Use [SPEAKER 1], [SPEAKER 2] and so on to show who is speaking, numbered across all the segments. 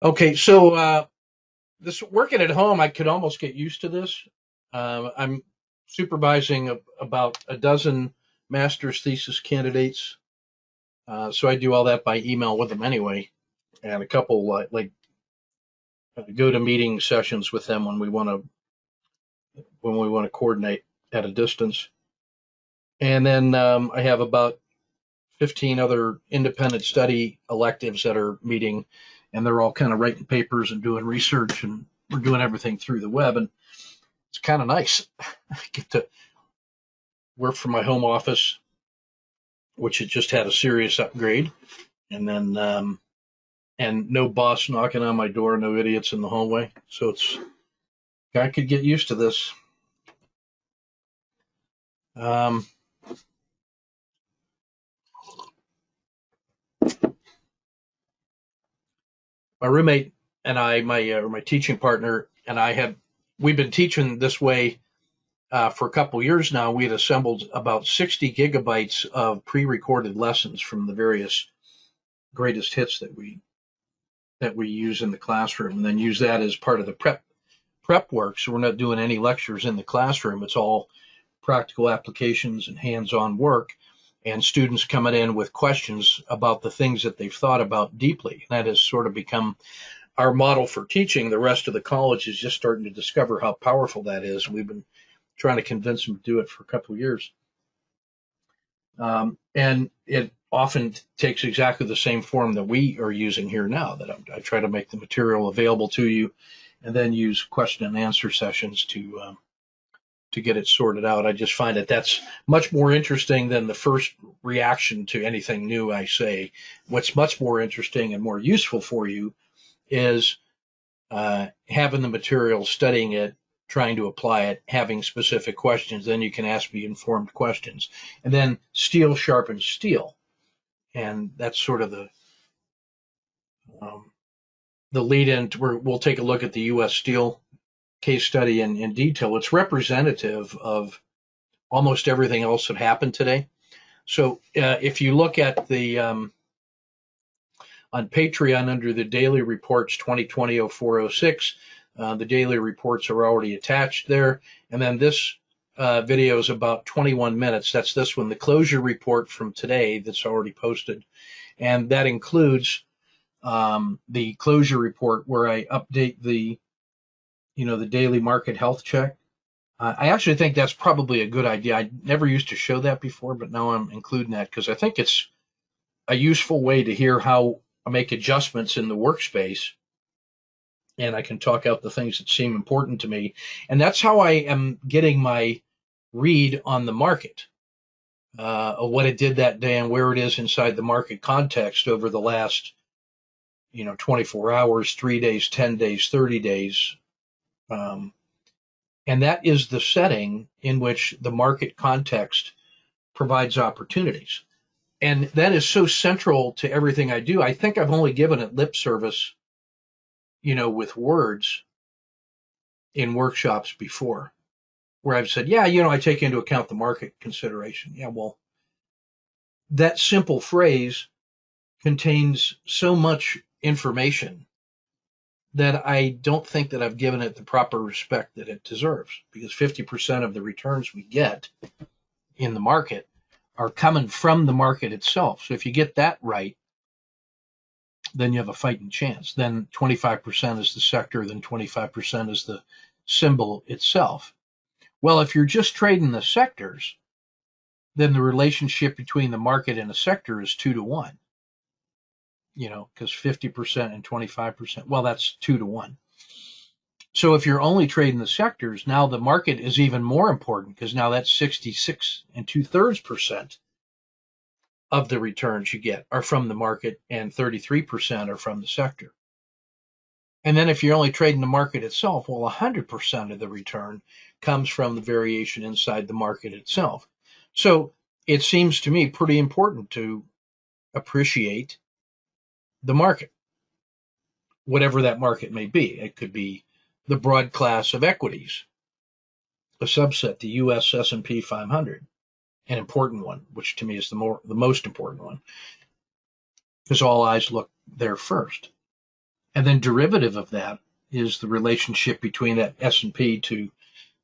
[SPEAKER 1] Okay, so this working at home, I could almost get used to this. I'm supervising about a dozen master's thesis candidates, so I do all that by email with them anyway, and a couple go to meeting sessions with them when we want to coordinate at a distance. And then I have about 15 other independent study electives that are meeting, and they're all kind of writing papers and doing research, and we're doing everything through the web, and it's kind of nice. I get to work from my home office, which had just had a serious upgrade, and then and no boss knocking on my door, no idiots in the hallway. So I could get used to this. Um, my roommate and I, my teaching partner and I we've been teaching this way for a couple years now. We had assembled about 60 gigabytes of pre-recorded lessons from the various greatest hits that we use in the classroom, and then use that as part of the prep work. So we're not doing any lectures in the classroom. It's all practical applications and hands-on work, and students coming in with questions about the things that they've thought about deeply. And that has sort of become our model for teaching. The rest of the college is just starting to discover how powerful that is. We've been trying to convince them to do it for a couple of years. And it often takes exactly the same form that we are using here now, that I try to make the material available to you and then use question and answer sessions to get it sorted out. I just find that that's much more interesting than the first reaction to anything new I say. What's much more interesting and more useful for you is having the material, studying it, trying to apply it, having specific questions. Then you can ask me informed questions. And then steel sharpens steel. And that's sort of the lead in to where we'll take a look at the U.S. Steel case study in detail. It's representative of almost everything else that happened today. So if you look at the on Patreon under the daily reports 2020-0406, the daily reports are already attached there. And then this video is about 21 minutes. That's this one, the closure report from today that's already posted. And that includes the closure report where I update the daily market health check. I actually think that's probably a good idea. I never used to show that before, but now I'm including that because I think it's a useful way to hear how I make adjustments in the workspace, and I can talk out the things that seem important to me. And that's how I am getting my read on the market, of what it did that day and where it is inside the market context over the last 24 hours, 3 days, 10 days, 30 days. And that is the setting in which the market context provides opportunities. And that is so central to everything I do. I think I've only given it lip service, with words in workshops before, where I've said, yeah, I take into account the market consideration. Yeah, well, that simple phrase contains so much information that I don't think that I've given it the proper respect that it deserves, because 50% of the returns we get in the market are coming from the market itself. So if you get that right, then you have a fighting chance. Then 25% is the sector, then 25% is the symbol itself. Well, if you're just trading the sectors, then the relationship between the market and a sector is 2-to-1. Because 50% and 25%, well, that's 2-to-1. So if you're only trading the sectors, now the market is even more important, because now that's 66 2/3% of the returns you get are from the market, and 33% are from the sector. And then if you're only trading the market itself, well, 100% of the return comes from the variation inside the market itself. So it seems to me pretty important to appreciate the market, whatever that market may be. It could be the broad class of equities, a subset, the U.S. S&P 500, an important one, which to me is the most important one, because all eyes look there first. And then derivative of that is the relationship between that S&P to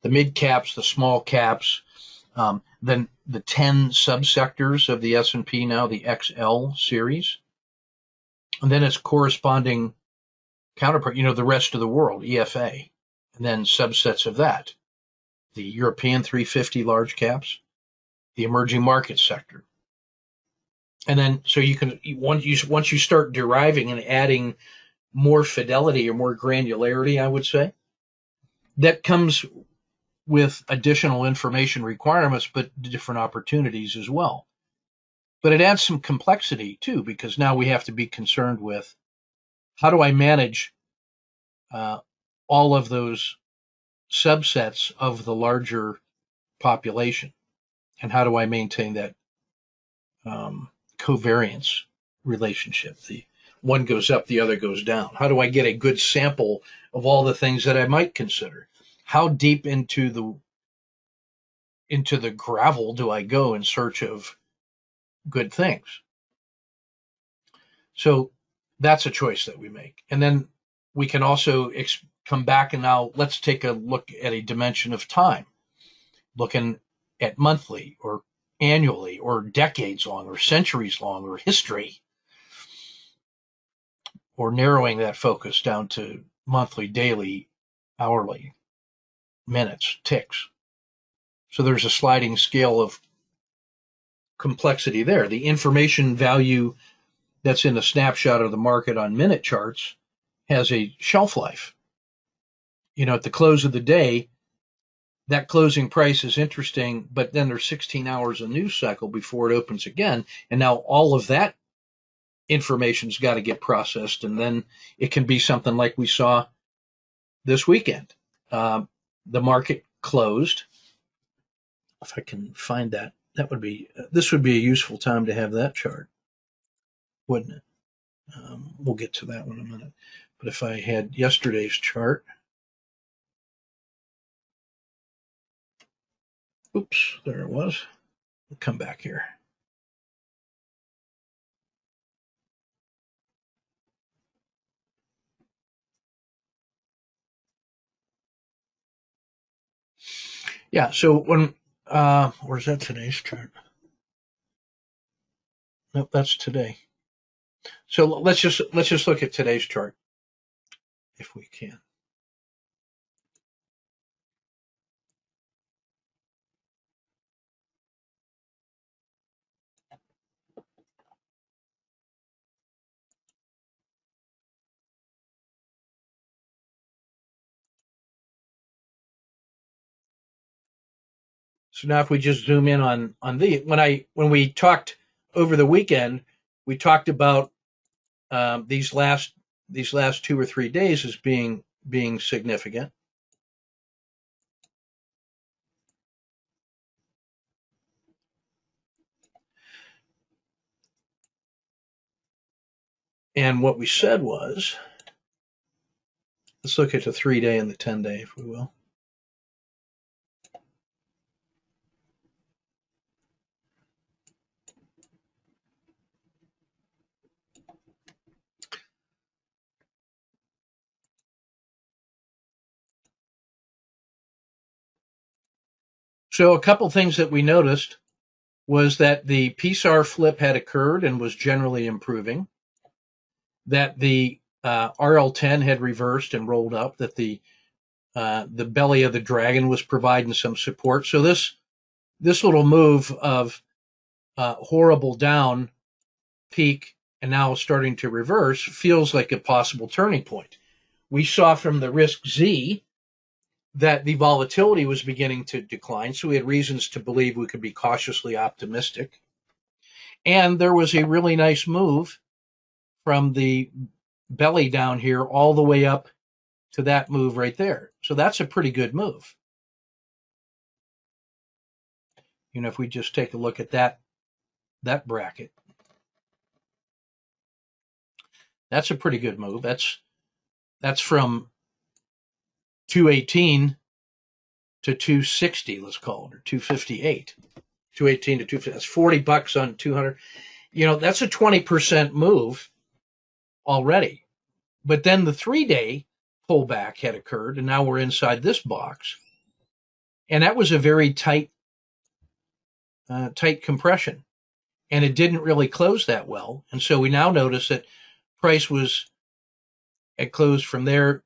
[SPEAKER 1] the mid caps, the small caps, then the 10 subsectors of the S&P now, the XL series, and then its corresponding counterpart, the rest of the world, EFA, and then subsets of that, the European 350 large caps, the emerging market sector. And then, so you can, once you start deriving and adding more fidelity or more granularity, I would say, that comes with additional information requirements, but different opportunities as well. But it adds some complexity too, because now we have to be concerned with how do I manage all of those subsets of the larger population, and how do I maintain that covariance relationship? The one goes up, the other goes down. How do I get a good sample of all the things that I might consider? How deep into the gravel do I go in search of good things? So that's a choice that we make. And then we can also come back, and now let's take a look at a dimension of time, looking at monthly or annually or decades long or centuries long or history, or narrowing that focus down to monthly, daily, hourly, minutes, ticks. So there's a sliding scale of complexity there. The information value that's in a snapshot of the market on minute charts has a shelf life. At the close of the day, that closing price is interesting, but then there's 16 hours of news cycle before it opens again. And now all of that information's got to get processed. And then it can be something like we saw this weekend. The market closed. If I can find that, this would be a useful time to have that chart, wouldn't it? We'll get to that one in a minute. But if I had yesterday's chart, oops, there it was. We'll come back here. Yeah, so when, where's that today's chart? Nope, that's today. So let's just look at today's chart, if we can. So now if we just zoom in on when we talked over the weekend, we talked about these last 2 or 3 days as being significant. And what we said was, let's look at the 3-day and the 10-day, if we will. So a couple things that we noticed was that the PSAR flip had occurred and was generally improving, that the RL10 had reversed and rolled up, that the belly of the dragon was providing some support. So this little move of horrible down peak and now starting to reverse feels like a possible turning point. We saw from the risk Z that the volatility was beginning to decline, so we had reasons to believe we could be cautiously optimistic. And there was a really nice move from the belly down here all the way up to that move right there. So that's a pretty good move. If we just take a look at that bracket, that's a pretty good move. That's from 218 to 260, let's call it, or 258. 218 to 250. That's $40 on 200. That's a 20% move already. But then the 3-day pullback had occurred, and now we're inside this box. And that was a very tight compression. And it didn't really close that well. And so we now notice that price was at close from there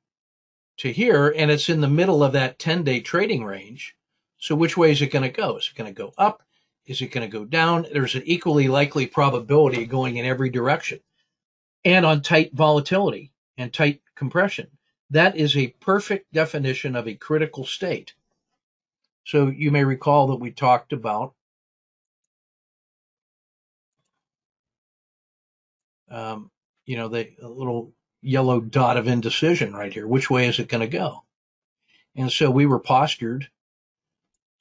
[SPEAKER 1] to here, and it's in the middle of that 10-day trading range. So which way is it going to go? Is it going to go up? Is it going to go down? There's an equally likely probability going in every direction. And on tight volatility and tight compression, that is a perfect definition of a critical state. So you may recall that we talked about the little yellow dot of indecision right here. Which way is it going to go? And so we were postured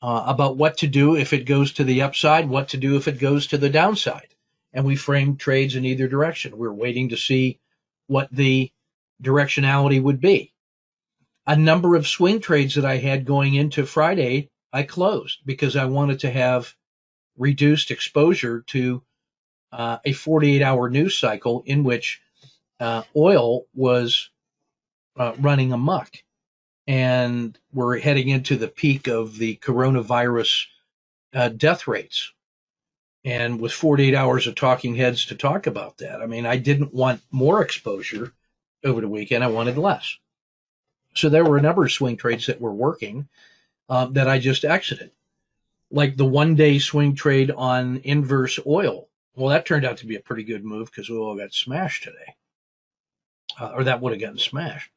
[SPEAKER 1] about what to do if it goes to the upside, what to do if it goes to the downside. And we framed trades in either direction. We were waiting to see what the directionality would be. A number of swing trades that I had going into Friday, I closed because I wanted to have reduced exposure to a 48-hour news cycle in which oil was running amok. And we're heading into the peak of the coronavirus death rates. And with 48 hours of talking heads to talk about that, I mean, I didn't want more exposure over the weekend. I wanted less. So there were a number of swing trades that were working that I just exited. Like the 1-day swing trade on inverse oil. Well, that turned out to be a pretty good move because oil got smashed today. Or that would have gotten smashed.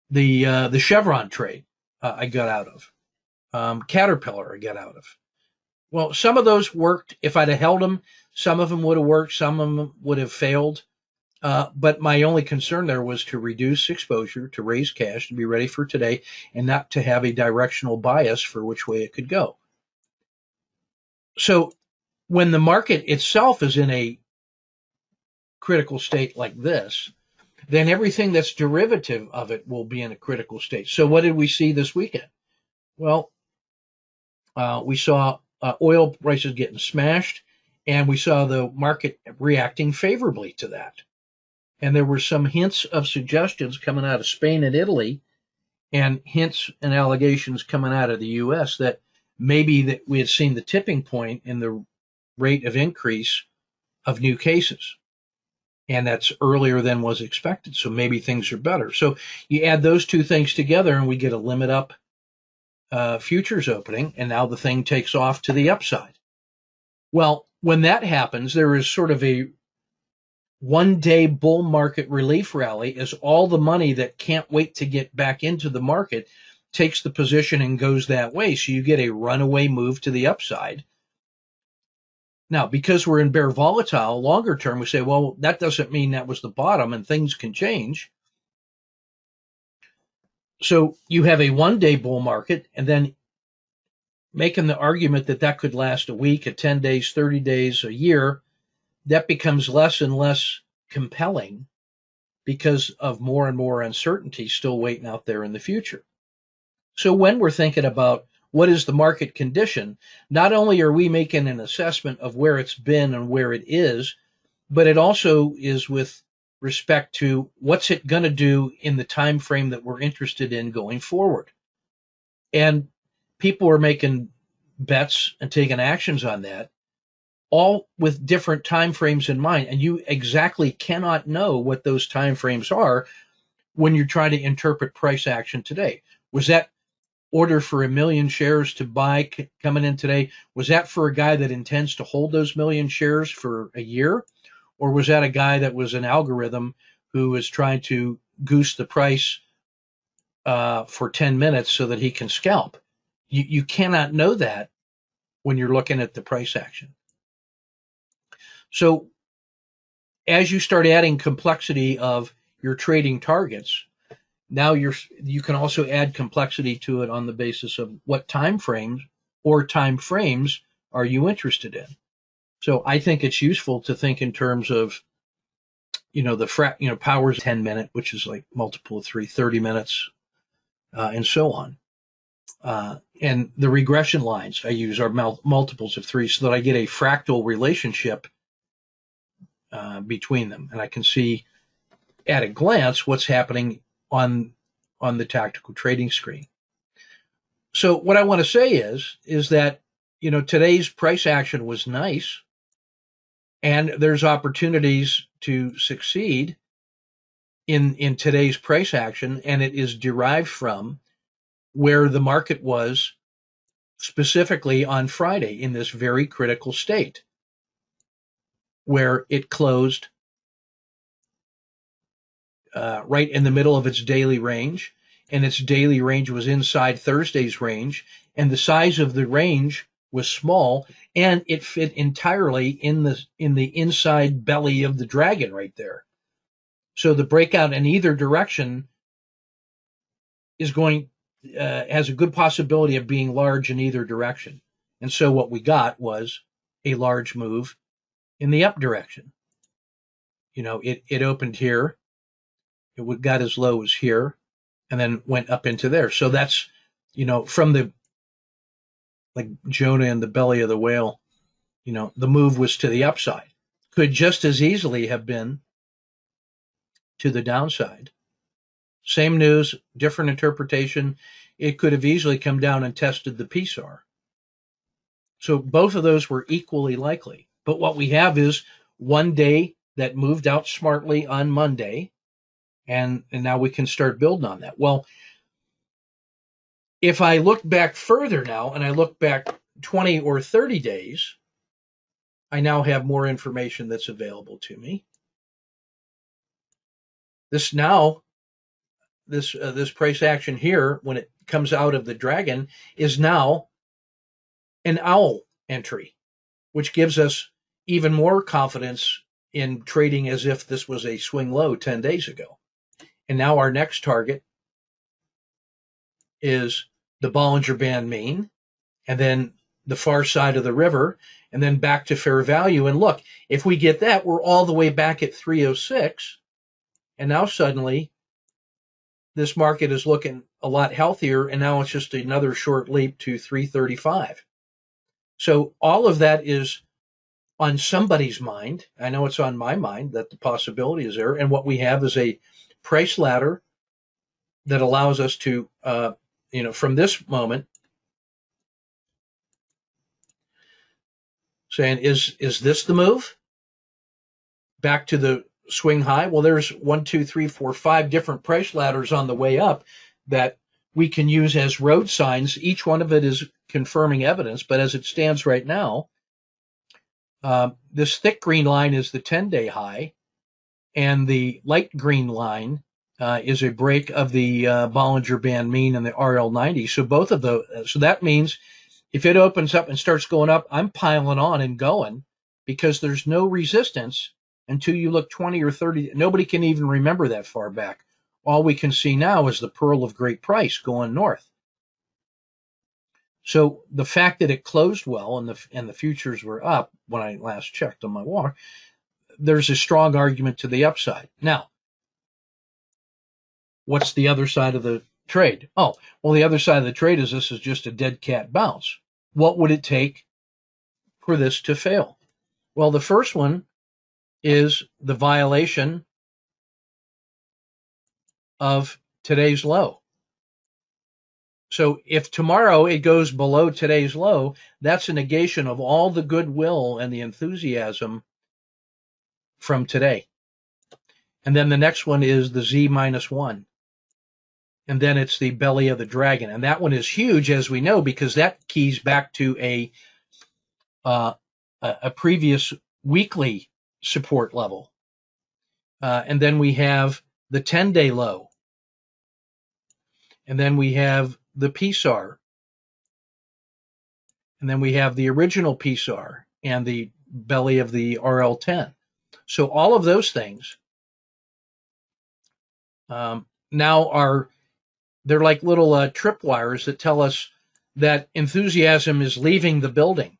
[SPEAKER 1] The Chevron trade I got out of. Caterpillar I got out of. Well, some of those worked. If I'd have held them, some of them would have worked. Some of them would have failed. But my only concern there was to reduce exposure, to raise cash, to be ready for today, and not to have a directional bias for which way it could go. So when the market itself is in a critical state like this, then everything that's derivative of it will be in a critical state. So what did we see this weekend? Well, we saw oil prices getting smashed, and we saw the market reacting favorably to that. And there were some hints of suggestions coming out of Spain and Italy, and hints and allegations coming out of the U.S. that maybe that we had seen the tipping point in the rate of increase of new cases. And that's earlier than was expected. So maybe things are better. So you add those two things together and we get a limit up futures opening, and now the thing takes off to the upside. Well, when that happens, there is sort of a 1-day bull market relief rally as all the money that can't wait to get back into the market takes the position and goes that way. So you get a runaway move to the upside. Now, because we're in bear volatile, longer term, we say, well, that doesn't mean that was the bottom and things can change. So you have a 1-day bull market, and then making the argument that that could last a week, 10 days, 30 days, a year, that becomes less and less compelling because of more and more uncertainty still waiting out there in the future. So when we're thinking about what is the market condition, not only are we making an assessment of where it's been and where it is, but it also is with respect to what's it going to do in the time frame that we're interested in going forward. And people are making bets and taking actions on that, all with different time frames in mind. And you exactly cannot know what those time frames are when you're trying to interpret price action today. Was that order for 1 million shares to buy coming in today, was that for a guy that intends to hold those 1 million shares for a year? Or was that a guy that was an algorithm who is trying to goose the price for 10 minutes so that he can scalp? You cannot know that when you're looking at the price action. So as you start adding complexity of your trading targets, now you can also add complexity to it on the basis of what time frames or time frames are you interested in. So I think it's useful to think in terms of, the powers 10-minute, which is like multiple of 3, 30 minutes, and so on. And the regression lines I use are multiples of 3 so that I get a fractal relationship between them. And I can see at a glance what's happening on the tactical trading screen. So what I want to say is that, today's price action was nice, and there's opportunities to succeed in today's price action, and it is derived from where the market was specifically on Friday in this very critical state, where it closed right in the middle of its daily range, and its daily range was inside Thursday's range, and the size of the range was small, and it fit entirely in the inside belly of the dragon right there. So the breakout in either direction is has a good possibility of being large in either direction. And so what we got was a large move in the up direction. It opened here, it got as low as here, and then went up into there. So that's, from the, like Jonah in the belly of the whale, the move was to the upside. Could just as easily have been to the downside. Same news, different interpretation. It could have easily come down and tested the PSAR. So both of those were equally likely. But what we have is one day that moved out smartly on Monday, and now we can start building on that. Well, if I look back further now, and I look back 20 or 30 days, I now have more information that's available to me. This price action here, when it comes out of the dragon, is now an owl entry, which gives us even more confidence in trading as if this was a swing low 10 days ago. And now our next target is the Bollinger Band mean, and then the far side of the river, and then back to fair value. And look, if we get that, we're all the way back at 306, and now suddenly this market is looking a lot healthier, and now it's just another short leap to 335. So all of that is on somebody's mind. I know it's on my mind that the possibility is there, and what we have is a price ladder that allows us to, from this moment, saying, is this the move? Back to the swing high? Well, there's 1, 2, 3, 4, 5 different price ladders on the way up that we can use as road signs. Each one of it is confirming evidence, but as it stands right now, this thick green line is the 10-day high, and the light green line is a break of the Bollinger Band mean and the RL90. So both of those. So that means if it opens up and starts going up, I'm piling on and going, because there's no resistance until you look 20 or 30. Nobody can even remember that far back. All we can see now is the pearl of great price going north. So the fact that it closed well and the futures were up when I last checked on my water, there's a strong argument to the upside. Now, what's the other side of the trade? Oh, well, the other side of the trade is this is just a dead cat bounce. What would it take for this to fail? Well, the first one is the violation of today's low. So if tomorrow it goes below today's low, that's a negation of all the goodwill and the enthusiasm from today. And then the next one is the Z-1. And then it's the belly of the dragon. And that one is huge, as we know, because that keys back to a previous weekly support level. And then we have the 10-day low. And then we have the PSAR. And then we have the original PSAR and the belly of the RL10. So all of those things now they're like little tripwires that tell us that enthusiasm is leaving the building.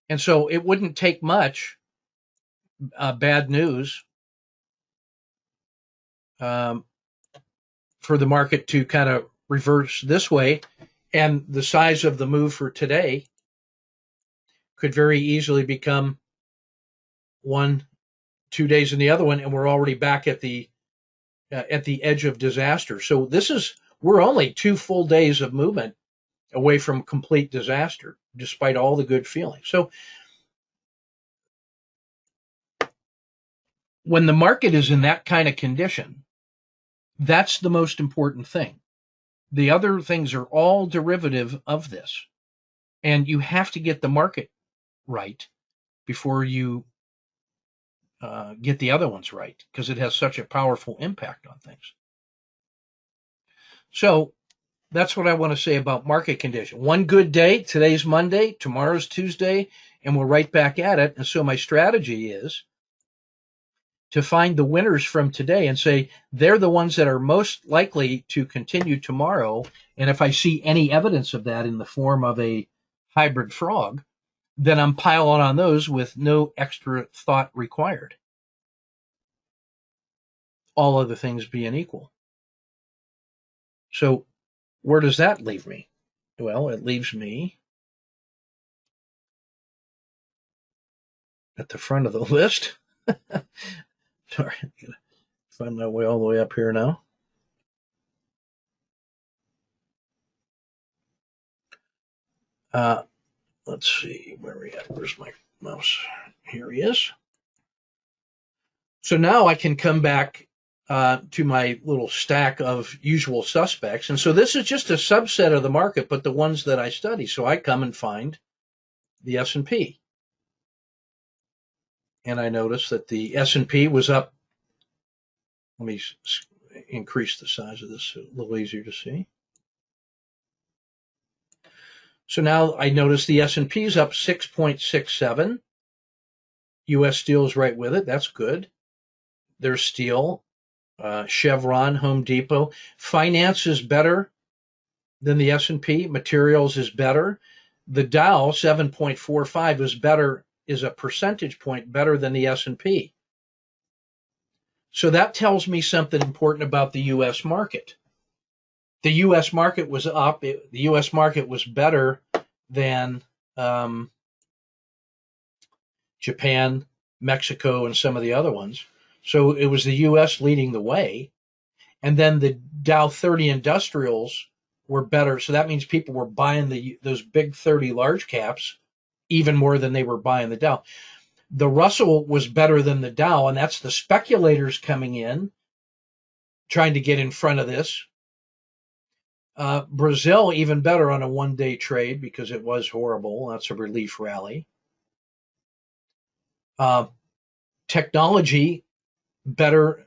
[SPEAKER 1] And so it wouldn't take much bad news for the market to kind of reverse this way, and the size of the move for today could very easily become 1, 2 days in the other one, and we're already back at the edge of disaster. So we're only 2 full days of movement away from complete disaster, despite all the good feelings. So when the market is in that kind of condition, that's the most important thing. The other things are all derivative of this. And you have to get the market right before you get the other ones right, because it has such a powerful impact on things. So that's what I want to say about market condition. One good day, today's Monday, tomorrow's Tuesday, and we're right back at it. And so my strategy is to find the winners from today and say they're the ones that are most likely to continue tomorrow. And if I see any evidence of that in the form of a hybrid frog, then I'm piling on those with no extra thought required. All other things being equal. So where does that leave me? Well, it leaves me at the front of the list. Sorry, I'm gonna find my way all the way up here now. Let's see, where are we at? Where's my mouse? Here he is. So now I can come back to my little stack of usual suspects. And so this is just a subset of the market, but the ones that I study. So I come and find the S&P. And I notice that the S&P was up. Let me increase the size of this so a little easier to see. So now I notice the S&P is up 6.67. U.S. Steel is right with it. That's good. There's steel, Chevron, Home Depot. Finance is better than the S&P. Materials is better. The Dow 7.45 is better, is a percentage point better than the S&P. So that tells me something important about the U.S. market. The U.S. market was up. The U.S. market was better than Japan, Mexico, and some of the other ones. So it was the U.S. leading the way. And then the Dow 30 industrials were better. So that means people were buying those big 30 large caps even more than they were buying the Dow. The Russell was better than the Dow, and that's the speculators coming in, trying to get in front of this. Brazil, even better on a one-day trade because it was horrible. That's a relief rally. Technology, better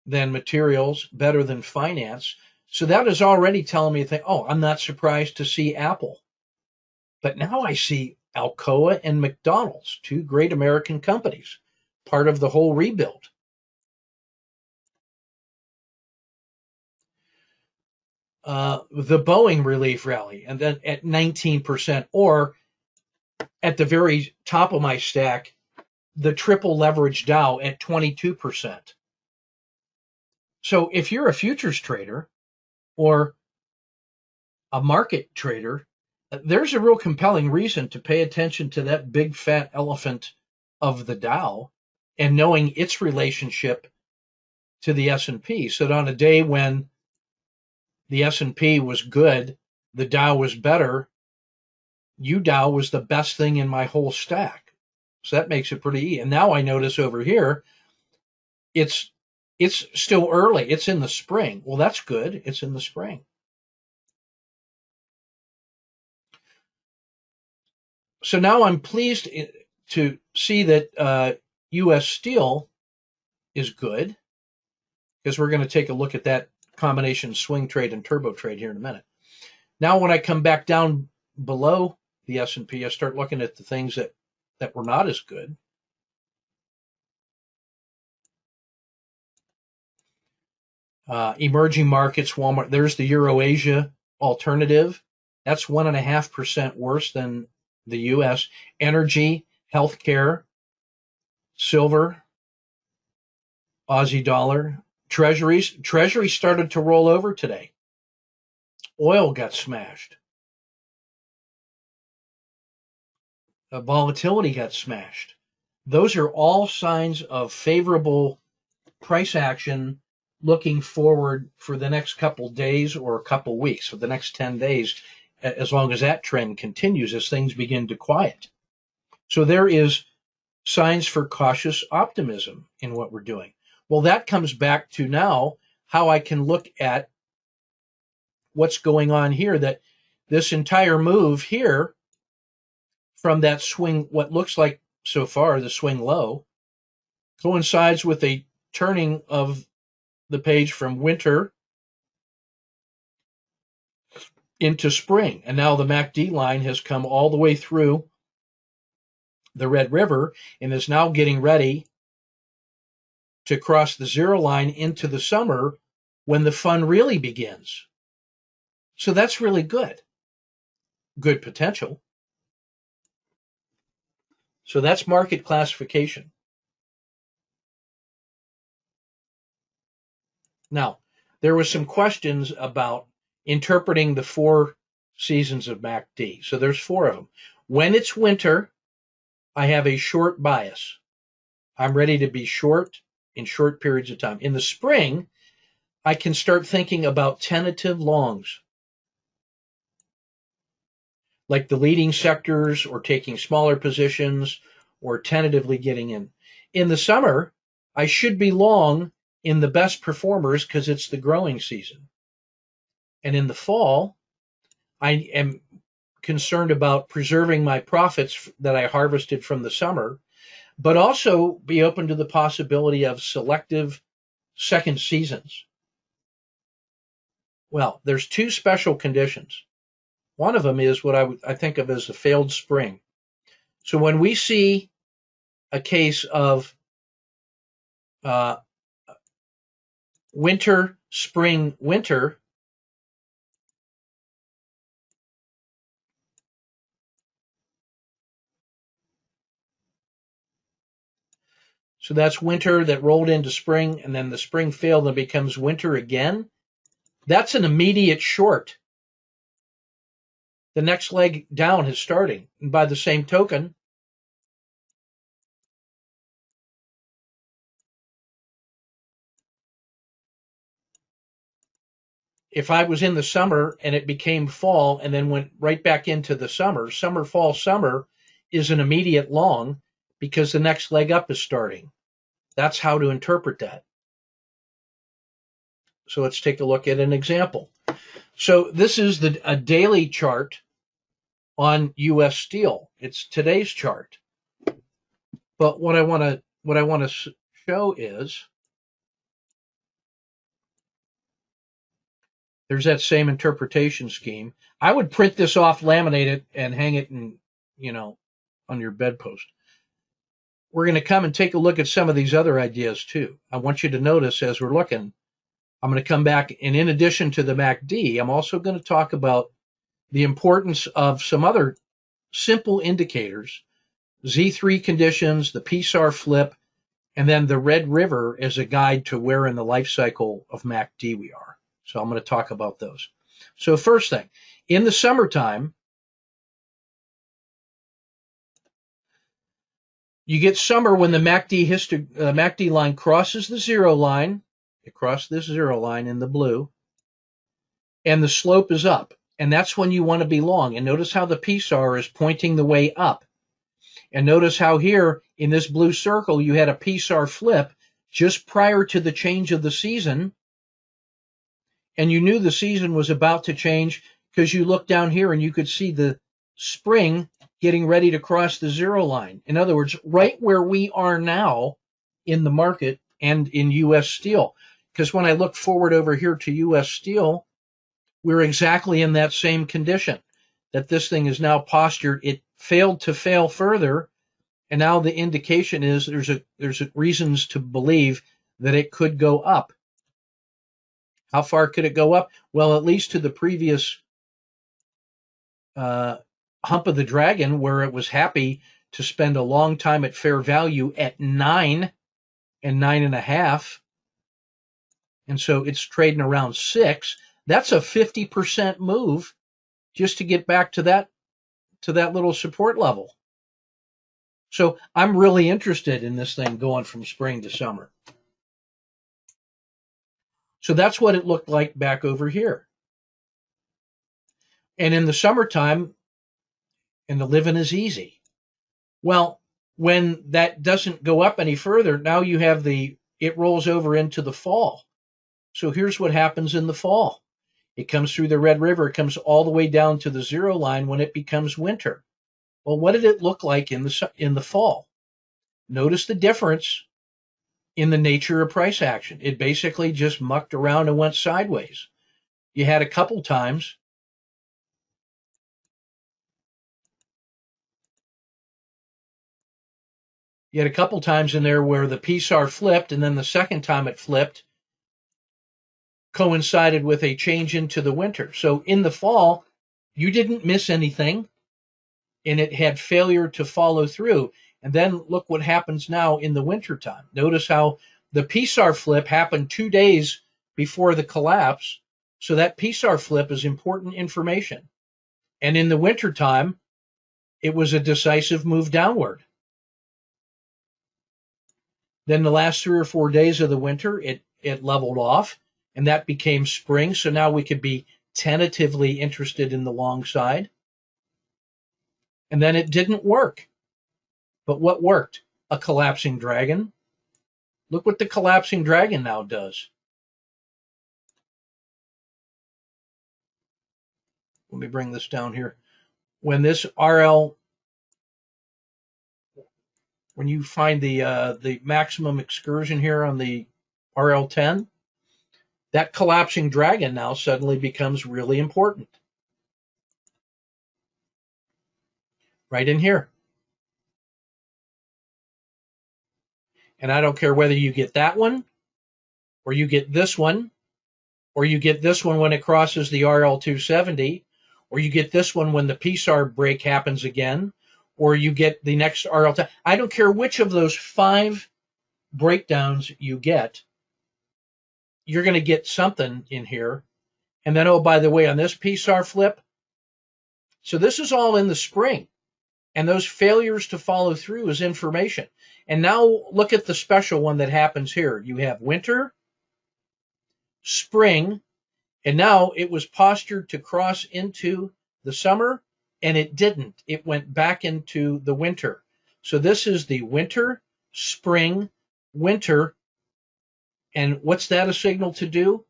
[SPEAKER 1] than materials, better than finance. So that is already telling me, I'm not surprised to see Apple. But now I see Alcoa and McDonald's, two great American companies, part of the whole rebuild. The Boeing relief rally, and then at 19%, or at the very top of my stack, the triple leverage Dow at 22%. So if you're a futures trader or a market trader, there's a real compelling reason to pay attention to that big fat elephant of the Dow and knowing its relationship to the S&P. So that on a day when the S&P was good, the Dow was better, UDow was the best thing in my whole stack. So that makes it pretty easy. And now I notice over here, it's still early. It's in the spring. Well, that's good. It's in the spring. So now I'm pleased to see that U.S. Steel is good, because we're going to take a look at that combination swing trade and turbo trade here in a minute. Now, when I come back down below the S&P, I start looking at the things that were not as good. Emerging markets, Walmart, there's the Euro-Asia alternative. That's 1.5% worse than the U.S. Energy, healthcare, silver, Aussie dollar, treasuries. Treasuries started to roll over today. Oil got smashed. Volatility got smashed. Those are all signs of favorable price action looking forward for the next couple days or a couple weeks, for the next 10 days, as long as that trend continues, as things begin to quiet. So there is signs for cautious optimism in what we're doing. Well, that comes back to now how I can look at what's going on here, that this entire move here from that swing, what looks like so far the swing low, coincides with a turning of the page from winter into spring. And now the MACD line has come all the way through the Red River and is now getting ready to cross the zero line into the summer when the fun really begins. So that's really good. Good potential. So that's market classification. Now, there was some questions about interpreting the 4 seasons of MACD. So there's 4 of them. When it's winter, I have a short bias. I'm ready to be short in short periods of time. In the spring, I can start thinking about tentative longs, like the leading sectors or taking smaller positions or tentatively getting in. In the summer, I should be long in the best performers because it's the growing season. And in the fall, I am concerned about preserving my profits that I harvested from the summer, but also be open to the possibility of selective second seasons. Well, there's 2 special conditions. One of them is what I think of as a failed spring. So when we see a case of winter, spring, winter, so that's winter that rolled into spring, and then the spring failed and becomes winter again. That's an immediate short. The next leg down is starting. And by the same token, if I was in the summer and it became fall and then went right back into the summer, fall, summer is an immediate long because the next leg up is starting. That's how to interpret that. So let's take a look at an example. So this is a daily chart on U.S. Steel. It's today's chart. But what I want to show is there's that same interpretation scheme. I would print this off, laminate it, and hang it on your bedpost. We're going to come and take a look at some of these other ideas too. I want you to notice as we're looking, I'm going to come back, and in addition to the MACD, I'm also going to talk about the importance of some other simple indicators, Z3 conditions, the PSAR flip, and then the Red River as a guide to where in the life cycle of MACD we are. So I'm going to talk about those. So first thing, in the summertime, you get summer when the MACD line crosses the zero line. It crossed this zero line in the blue, and the slope is up. And that's when you want to be long. And notice how the PSAR is pointing the way up. And notice how here in this blue circle, you had a PSAR flip just prior to the change of the season. And you knew the season was about to change because you looked down here and you could see the spring getting ready to cross the zero line. In other words, right where we are now in the market and in U.S. Steel. Because when I look forward over here to U.S. Steel, we're exactly in that same condition, that this thing is now postured. It failed to fail further, and now the indication is there's reasons to believe that it could go up. How far could it go up? Well, at least to the previous hump of the dragon, where it was happy to spend a long time at fair value at 9 and 9.5. And so it's trading around 6. That's a 50% move just to get back to that little support level. So I'm really interested in this thing going from spring to summer. So that's what it looked like back over here. And in the summertime, and the living is easy. Well, when that doesn't go up any further, now you have it rolls over into the fall. So here's what happens in the fall. It comes through the Red River. It comes all the way down to the zero line when it becomes winter. Well, what did it look like in the fall? Notice the difference in the nature of price action. It basically just mucked around and went sideways. You had a couple times. You had a couple times in there where the PSAR flipped, and then the second time it flipped coincided with a change into the winter. So in the fall, you didn't miss anything, and it had failure to follow through. And then look what happens now in the wintertime. Notice how the PSAR flip happened 2 days before the collapse. So that PSAR flip is important information. And in the wintertime, it was a decisive move downward. Then the last 3 or 4 days of the winter, it leveled off, and that became spring. So now we could be tentatively interested in the long side. And then it didn't work. But what worked? A collapsing dragon. Look what the collapsing dragon now does. Let me bring this down here. When this RL, when you find the maximum excursion here on the RL10, that collapsing dragon now suddenly becomes really important. Right in here. And I don't care whether you get that one, or you get this one, or you get this one when it crosses the RL270, or you get this one when the PSAR break happens again, or you get the next RL10. I don't care which of those 5 breakdowns you get, you're going to get something in here. And then, oh, by the way, on this PSAR flip, so this is all in the spring. And those failures to follow through is information. And now look at the special one that happens here. You have winter, spring, and now it was postured to cross into the summer, and it didn't. It went back into the winter. So this is the winter, spring, winter. And what's that a signal to do?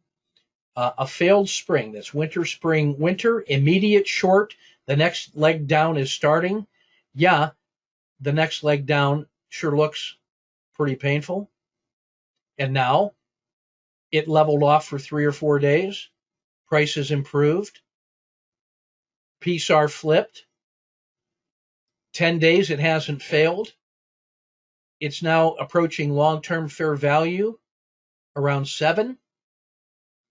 [SPEAKER 1] A failed spring. That's winter, spring, winter, immediate short. The next leg down is starting. Yeah, the next leg down sure looks pretty painful. And now it leveled off for 3 or 4 days. Prices improved. PSAR flipped. 10 days it hasn't failed. It's now approaching long-term fair value around 7.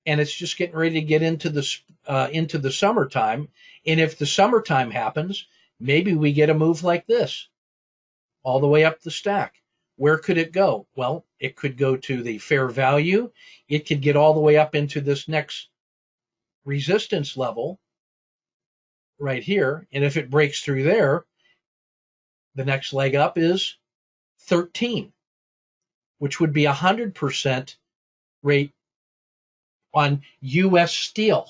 [SPEAKER 1] And it's just getting ready to get into the summertime. And if the summertime happens, maybe we get a move like this, all the way up the stack. Where could it go? Well, it could go to the fair value. It could get all the way up into this next resistance level right here. And if it breaks through there, the next leg up is 13, which would be 100% rate on U.S. Steel,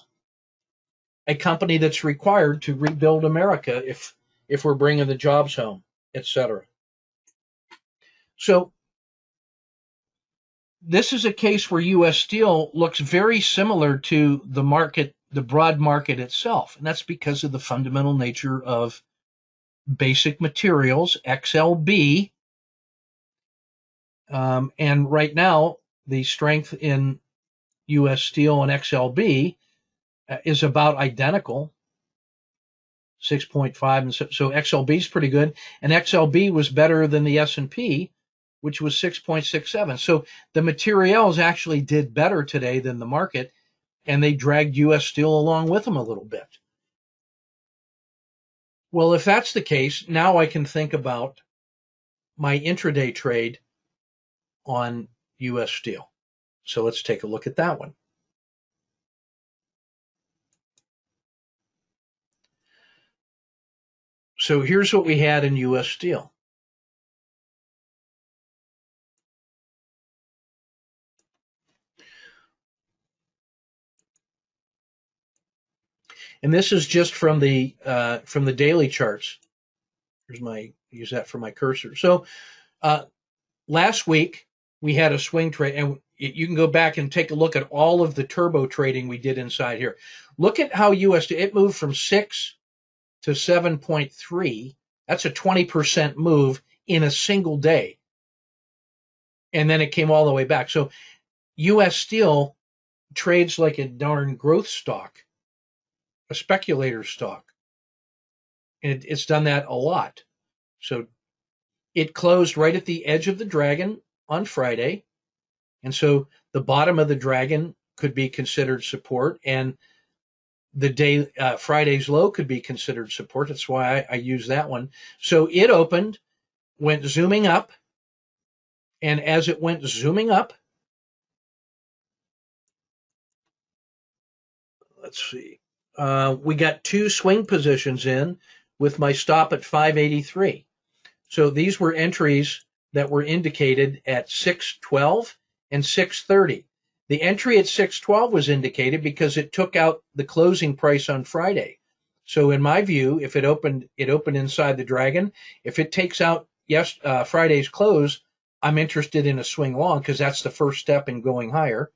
[SPEAKER 1] a company that's required to rebuild America if we're bringing the jobs home, etc. So this is a case where U.S. Steel looks very similar to the market, the broad market itself, and that's because of the fundamental nature of basic materials, XLB, and right now the strength in U.S. Steel and XLB is about identical, 6.5, and so XLB is pretty good, and XLB was better than the S&P, which was 6.67. So the materials actually did better today than the market, and they dragged U.S. Steel along with them a little bit. Well, if that's the case, now I can think about my intraday trade on U.S. Steel. So let's take a look at that one. So here's what we had in U.S. Steel. And this is just from the daily charts. Here's use that for my cursor. So last week we had a swing trade, and you can go back and take a look at all of the turbo trading we did inside here. Look at how USD, it moved from 6 to 7.3. That's a 20% move in a single day. And then it came all the way back. So US Steel trades like a darn growth stock, a speculator stock. And it's done that a lot. So it closed right at the edge of the dragon on Friday. And so the bottom of the dragon could be considered support, and the Friday's low could be considered support. That's why I use that one. So it opened, went zooming up, and as it went zooming up, let's see, we got 2 swing positions in with my stop at 583. So these were entries that were indicated at 612 and 630. The entry at 612 was indicated because it took out the closing price on Friday. So in my view, if it opened inside the dragon. If it takes out Friday's close, I'm interested in a swing long because that's the first step in going higher.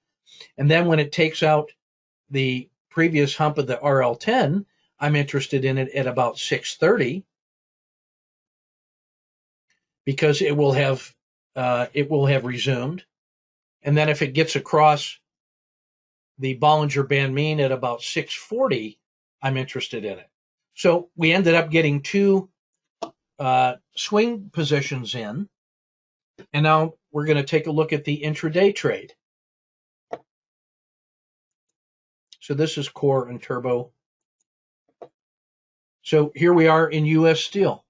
[SPEAKER 1] And then when it takes out the previous hump of the RL10, I'm interested in it at about 630 because it will have resumed. And then if it gets across the Bollinger Band mean at about 640, I'm interested in it. So we ended up getting 2 swing positions in. And now we're going to take a look at the intraday trade. So this is core and turbo. So here we are in US Steel.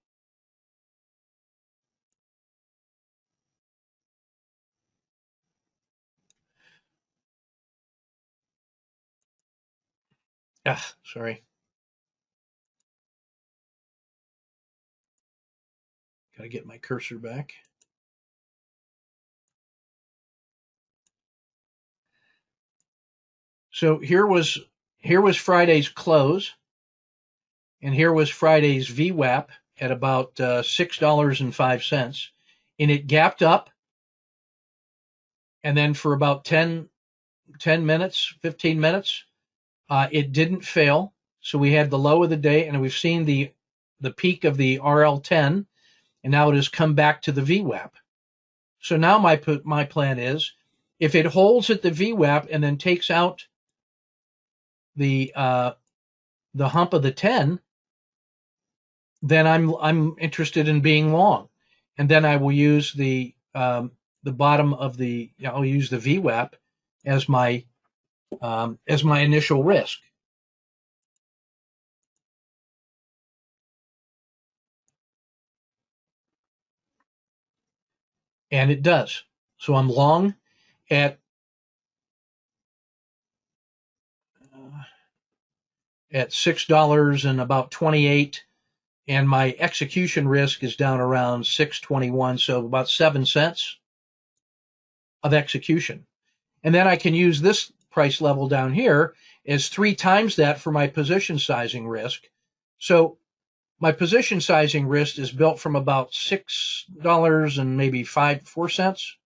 [SPEAKER 1] Sorry. Got to get my cursor back. So here was Friday's close, and here was Friday's VWAP at about $6.05, and it gapped up, and then for about 10 minutes, 15 minutes, it didn't fail. So we had the low of the day, and we've seen the peak of the RL10, and now it has come back to the VWAP. So now my plan is, if it holds at the VWAP and then takes out the hump of the 10, then I'm interested in being long, and then I will use the bottom of I'll use the VWAP as my initial risk. And it does. So I'm long at $6 and about 28, and my execution risk is down around 621, so about 7 cents of execution. And then I can use this price level down here as 3 times that for my position sizing risk. So my position sizing risk is built from about $6 and maybe 4 cents,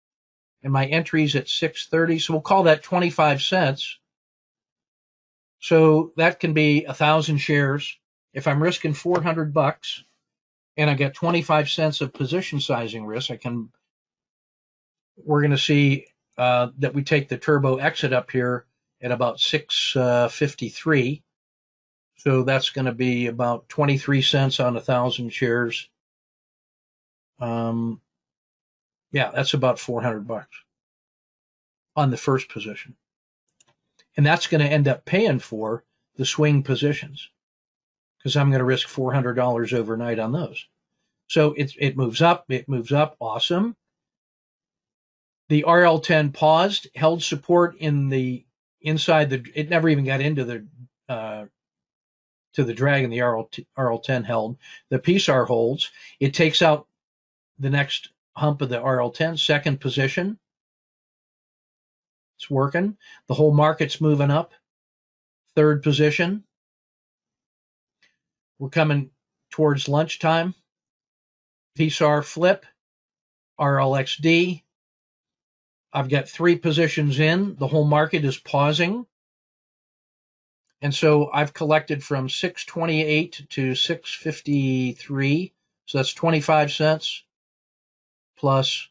[SPEAKER 1] and my entry's at 630. So we'll call that 25 cents. So that can be 1,000 shares. If I'm risking $400 and I get 25 cents of position sizing risk, we're going to see that we take the turbo exit up here at about 653. So that's going to be about 23 cents on 1,000 shares. Yeah, that's about $400 on the first position. And that's going to end up paying for the swing positions because I'm going to risk $400 overnight on those. So it moves up, awesome. The RL10 paused, held support inside it never even got into to the dragon. The RL10 held. The PSAR holds. It takes out the next hump of the RL10, second position. It's working. The whole market's moving up. Third position. We're coming towards lunchtime. PSAR flip, RLXD. I've got 3 positions in. The whole market is pausing. And so I've collected from 628 to 653. So that's 25 cents plus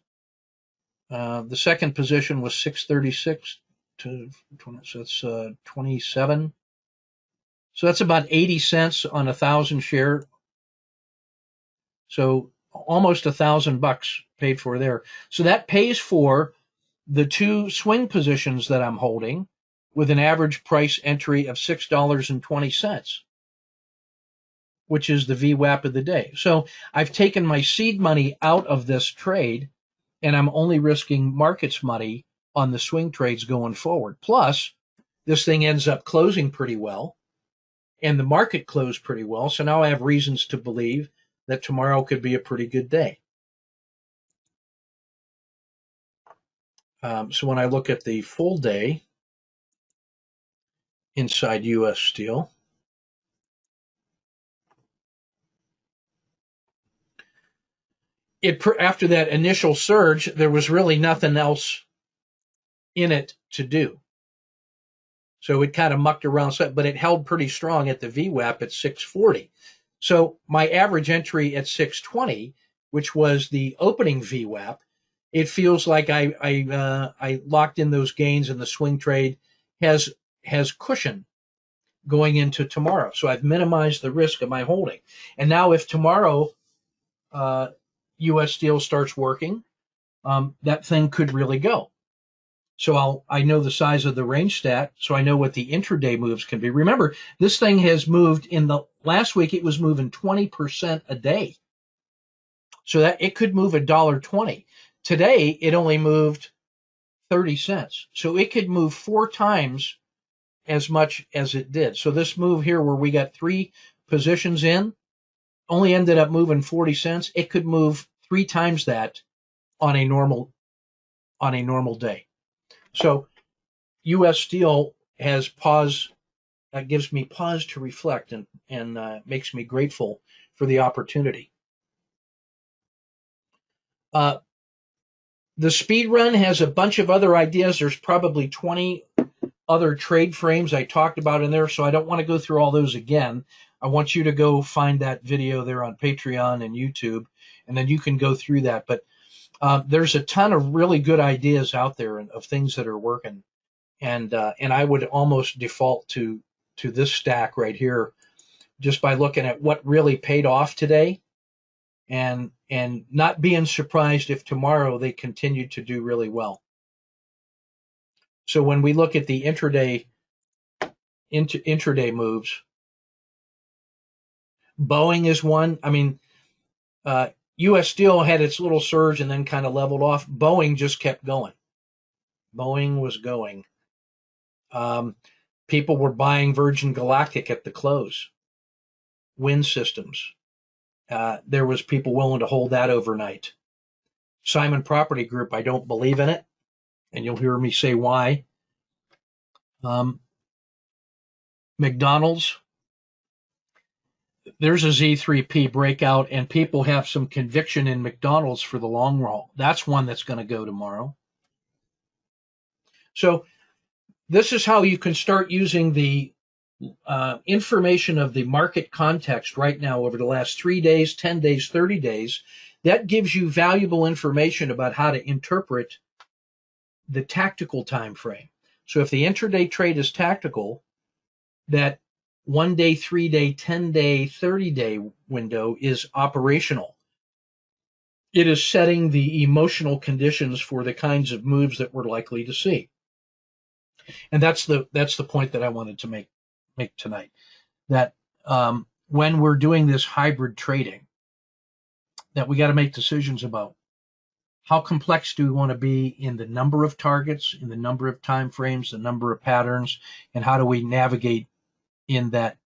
[SPEAKER 1] the second position was 636 to 20, so that's 27. So that's about 80 cents on 1,000 share. So almost $1,000 paid for there. So that pays for the 2 swing positions that I'm holding with an average price entry of $6.20, which is the VWAP of the day. So I've taken my seed money out of this trade, and I'm only risking markets money on the swing trades going forward. Plus, this thing ends up closing pretty well, and the market closed pretty well. So now I have reasons to believe that tomorrow could be a pretty good day. So when I look at the full day inside U.S. Steel, after that initial surge, there was really nothing else in it to do. So it kind of mucked around, but it held pretty strong at the VWAP at 640. So my average entry at 620, which was the opening VWAP, it feels like I locked in those gains, and the swing trade has cushion going into tomorrow. So I've minimized the risk of my holding. And now if tomorrow U.S. Steel starts working, that thing could really go. So I know the size of the range stat, so I know what the intraday moves can be. Remember, this thing has moved in the last week, it was moving 20% a day. So that it could move $1.20. Today, it only moved 30 cents. So it could move 4 times as much as it did. So this move here where we got 3 positions in only ended up moving 40 cents. It could move 3 times that on a normal day. So U.S. Steel has pause, gives me pause to reflect, and makes me grateful for the opportunity. The speed run has a bunch of other ideas. There's probably 20 other trade frames I talked about in there, so I don't want to go through all those again. I want you to go find that video there on Patreon and YouTube, and then you can go through that. But there's a ton of really good ideas out there of things that are working, and I would almost default to this stack right here, just by looking at what really paid off today, and not being surprised if tomorrow they continue to do really well. So when we look at the intraday moves, Boeing is one. I mean, U.S. Steel had its little surge and then kind of leveled off. Boeing just kept going. Boeing was going. People were buying Virgin Galactic at the close. Wind systems. There was people willing to hold that overnight. Simon Property Group, I don't believe in it, and you'll hear me say why. McDonald's, there's a Z3P breakout, and people have some conviction in McDonald's for the long haul. That's one that's going to go tomorrow. So this is how you can start using the information of the market context right now over the last 3 days, 10 days, 30 days. That gives you valuable information about how to interpret the tactical time frame. So if the intraday trade is tactical, that 1 day, 3 day, 10 day, 30 day window is operational. It is setting the emotional conditions for the kinds of moves that we're likely to see. And that's the point that I wanted to make tonight, that when we're doing this hybrid trading, that we got to make decisions about how complex do we want to be in the number of targets, in the number of time frames, the number of patterns, and how do we navigate in that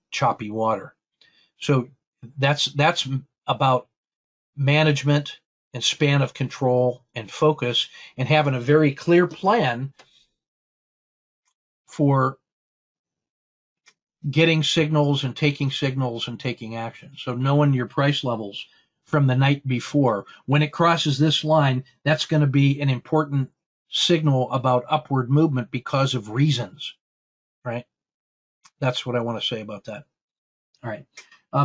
[SPEAKER 1] choppy water. So that's about management and span of control and focus, and having a very clear plan for getting signals and taking action. So knowing your price levels from the night before, when it crosses this line, that's going to be an important signal about upward movement because of reasons, right? That's what I want to say about that. All right.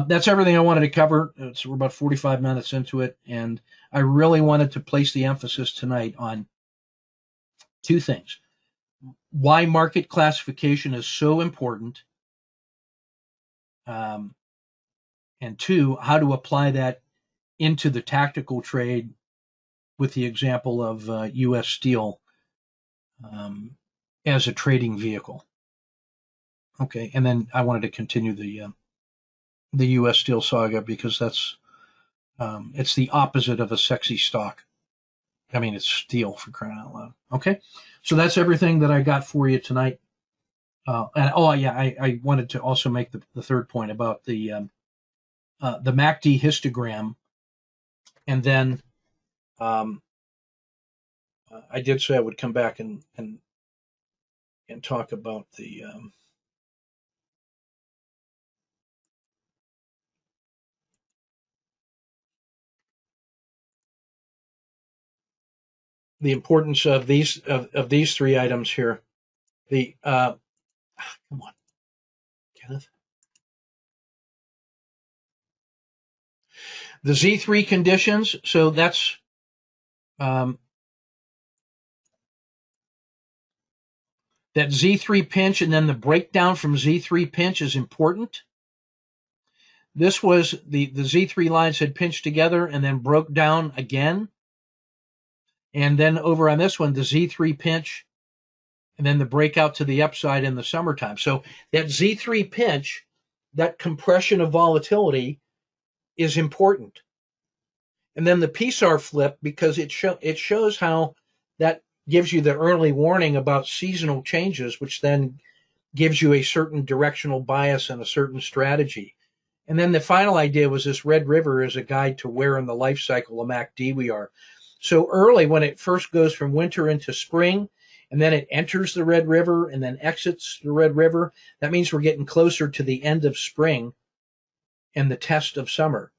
[SPEAKER 1] That's everything I wanted to cover. We're about 45 minutes into it, and I really wanted to place the emphasis tonight on two things. Why market classification is so important, and two, how to apply that into the tactical trade with the example of U.S. Steel as a trading vehicle. Okay, and then I wanted to continue the U.S. Steel saga because that's it's the opposite of a sexy stock. I mean, it's steel, for crying out loud. Okay, so that's everything that I got for you tonight. And I wanted to also make the third point about the MACD histogram, and then I did say I would come back and talk about the importance of these three items here. The come on, Kenneth. The Z3 conditions. So that's that Z3 pinch, and then the breakdown from Z3 pinch is important. This was the Z3 lines had pinched together and then broke down again. And then over on this one, the Z3 pinch, and then the breakout to the upside in the summertime. So that Z3 pinch, that compression of volatility, is important. And then the PSAR flip, because it shows how that gives you the early warning about seasonal changes, which then gives you a certain directional bias and a certain strategy. And then the final idea was this Red River is a guide to where in the life cycle of MACD we are. So early, when it first goes from winter into spring, and then it enters the Red River and then exits the Red River, that means we're getting closer to the end of spring and the test of summer.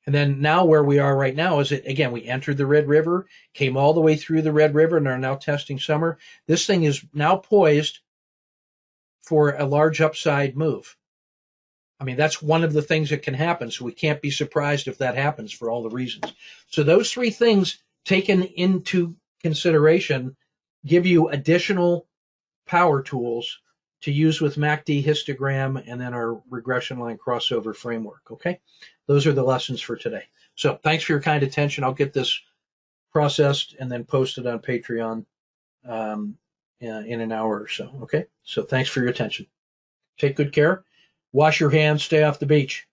[SPEAKER 1] And then now where we are right now is that, again, we entered the Red River, came all the way through the Red River, and are now testing summer. This thing is now poised for a large upside move. I mean, that's one of the things that can happen, so we can't be surprised if that happens for all the reasons. So those three things taken into consideration give you additional power tools to use with MACD histogram and then our regression line crossover framework, okay? Those are the lessons for today. So thanks for your kind attention. I'll get this processed and then posted on Patreon in an hour or so, okay? So thanks for your attention. Take good care. Wash your hands. Stay off the beach.